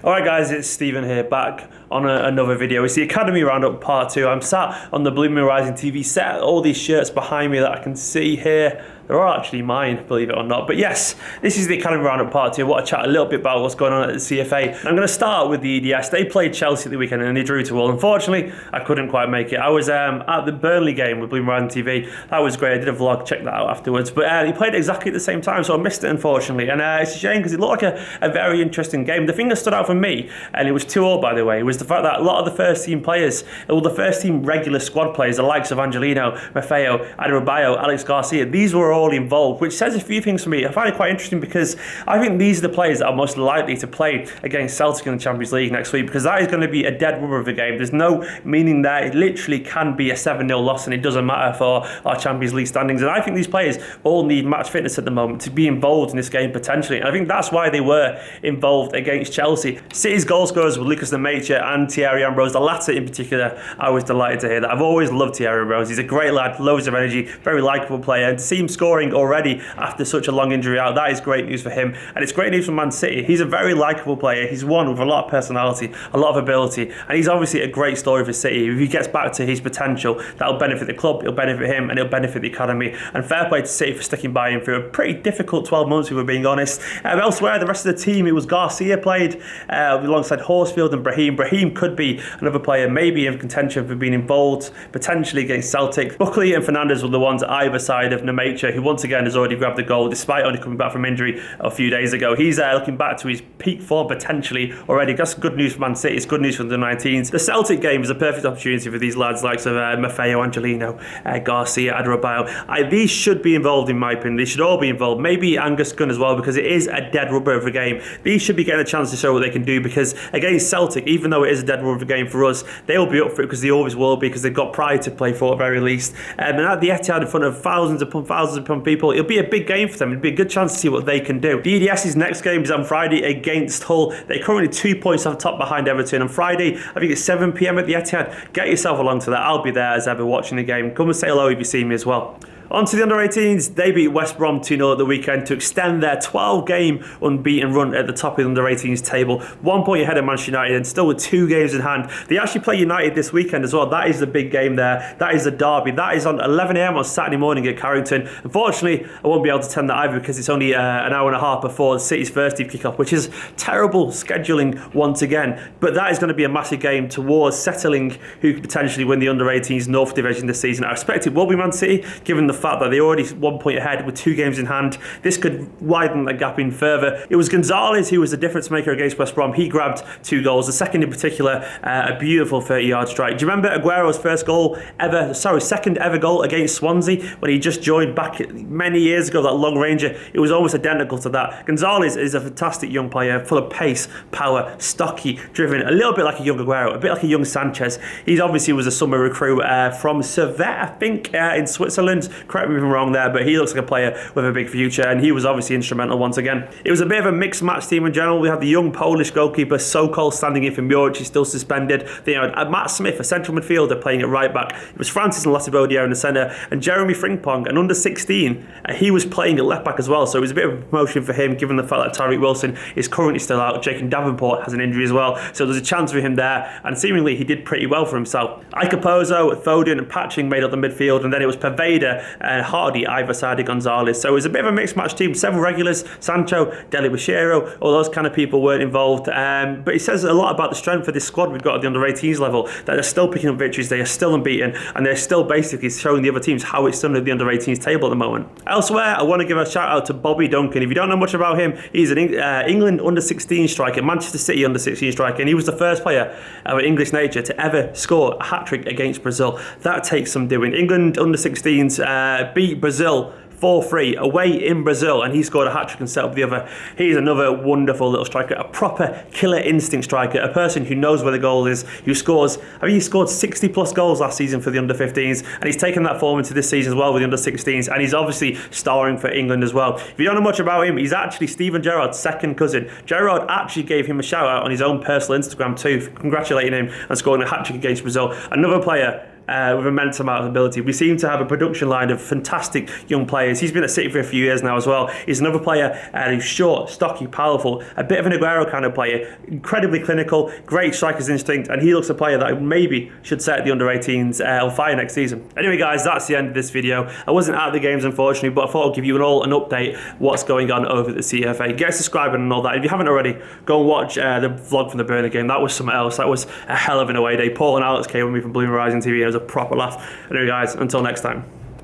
Alright guys, it's Stephen here, back on another video. It's the Academy Roundup Part 2. I'm sat on the Blooming Rising TV set, all these shirts behind me that I can see here. They're all actually mine, believe it or not. But yes, this is the Academy Roundup Part 2. I want to chat a little bit about what's going on at the CFA. I'm going to start with the EDS. They played Chelsea at the weekend and they drew 2-2. Unfortunately, I couldn't quite make it. I was at the Burnley game with Blooming Rising TV. That was great. I did a vlog, check that out afterwards. But they played exactly at the same time, so I missed it, unfortunately. And it's a shame because it looked like a very interesting game. The thing that stood out for me, and it was 2-2 by the way, was the fact that a lot of the first team players, all the first team regular squad players, the likes of Angelino, Maffeo, Adebayo, Alex Garcia, these were all involved, which says a few things for me. I find it quite interesting because I think these are the players that are most likely to play against Celtic in the Champions League next week, because that is going to be a dead rubber of a game. There's no meaning there. It literally can be a 7-0 loss and it doesn't matter for our Champions League standings. And I think these players all need match fitness at the moment to be involved in this game potentially. And I think that's why they were involved against Chelsea. City's goal scorers were Lucas Lemaitre and Thierry Ambrose. The latter in particular, I was delighted to hear that. I've always loved Thierry Ambrose. He's a great lad, loads of energy, very likeable player. And to see him scoring already after such a long injury out, that is great news for him. And it's great news for Man City. He's a very likeable player. He's one with a lot of personality, a lot of ability, and he's obviously a great story for City. If he gets back to his potential, that'll benefit the club, it'll benefit him, and it'll benefit the academy. And fair play to City for sticking by him through a pretty difficult 12 months, if we're being honest. Elsewhere, the rest of the team, it was Garcia played alongside Horsfield and Brahim. Brahim could be another player, maybe in contention for being involved potentially against Celtic. Buckley and Fernandez were the ones either side of Lemaitre, who once again has already grabbed the goal despite only coming back from injury a few days ago. He's looking back to his peak form potentially already. That's good news for Man City. It's good news for the u19s. The Celtic game is a perfect opportunity for these lads like Maffeo, Angelino, Garcia, Adebayo. These should be involved in my opinion. They should all be involved. Maybe Angus Gunn as well, because it is a dead rubber of a game. These should be getting a chance to show what they can do, because against Celtic, even though it is a dead rubber of a game for us, they'll be up for it because they always will be, because they've got pride to play for at very least. And at the Etihad in front of thousands upon people, it'll be a big game for them. It'll be a good chance to see what they can do. The EDS's next game is on Friday against Hull. They're currently 2 points off top behind Everton. On Friday, I think it's 7 PM at the Etihad. Get yourself along to that. I'll be there as ever watching the game. Come and say hello if you see me as well. On to the under-18s. They beat West Brom 2-0 at the weekend to extend their 12-game unbeaten run at the top of the under-18s table. 1 point ahead of Manchester United and still with 2 games in hand. They actually play United this weekend as well. That is the big game there. That is the derby. That is on 11 AM on Saturday morning at Carrington. Unfortunately, I won't be able to attend that either because it's only an hour and a half before City's first team kick-off, which is terrible scheduling once again. But that is going to be a massive game towards settling who could potentially win the under-18s North Division this season. I expect it will be Man City, given the fact that they're already 1 point ahead with 2 games in hand. This could widen that gap in further. It was Gonzalez who was the difference maker against West Brom. He grabbed 2 goals. The second in particular, a beautiful 30-yard strike. Do you remember Aguero's second ever goal against Swansea when he just joined back many years ago, that long ranger? It was almost identical to that. Gonzalez is a fantastic young player, full of pace, power, stocky, driven, a little bit like a young Aguero, a bit like a young Sanchez. He obviously was a summer recruit from Servette, I think, in Switzerland. Correct me if I'm wrong there, but he looks like a player with a big future, and he was obviously instrumental once again. It was a bit of a mixed match team in general. We had the young Polish goalkeeper Sokol standing in for Muric. He's still suspended. They had Matt Smith, a central midfielder, playing at right back. It was Francis and Latibodia in the centre, and Jeremy Frimpong, an under 16, he was playing at left back as well. So it was a bit of a promotion for him, given the fact that Tariq Wilson is currently still out. Jacob Davenport has an injury as well, so there's a chance for him there, and seemingly he did pretty well for himself. Ike Opozo, Foden and Patching made up the midfield, and then it was Pervada and Hardy either side of Gonzalez. So it was a bit of a mixed match team. Several regulars, Sancho, Deli Bashiro, all those kind of people weren't involved. But it says a lot about the strength of this squad we've got at the under-18s level, that they're still picking up victories, they are still unbeaten, and they're still basically showing the other teams how it's done at the under-18s table at the moment. Elsewhere, I want to give a shout out to Bobby Duncan. If you don't know much about him, he's an England under-16 striker, Manchester City under-16 striker, and he was the first player of English nature to ever score a hat-trick against Brazil. That takes some doing. England under-16s beat Brazil 4-3 away in Brazil, and he scored a hat-trick and set up the other. He's another wonderful little striker, a proper killer instinct striker, a person who knows where the goal is, who scores. I mean, he scored 60 plus goals last season for the under-15s, and he's taken that form into this season as well with the under-16s, and he's obviously starring for England as well. If you don't know much about him, he's actually Steven Gerrard's second cousin. Gerrard actually gave him a shout out on his own personal Instagram too, congratulating him and scoring a hat-trick against Brazil. Another player with immense amount of ability. We seem to have a production line of fantastic young players. He's been at City for a few years now as well. He's another player who's short, stocky, powerful, a bit of an Aguero kind of player, incredibly clinical, great striker's instinct, and he looks a player that maybe should set the under-18s on fire next season. Anyway guys, that's the end of this video. I wasn't at the games unfortunately, but I thought I'd give you an update what's going on over at the CFA. Get subscribing and all that. If you haven't already, go and watch the vlog from the Burner game. That was something else. That was a hell of an away day. Paul and Alex came with me from Bloom Rising TV and it was a proper laugh. Anyway guys, until next time.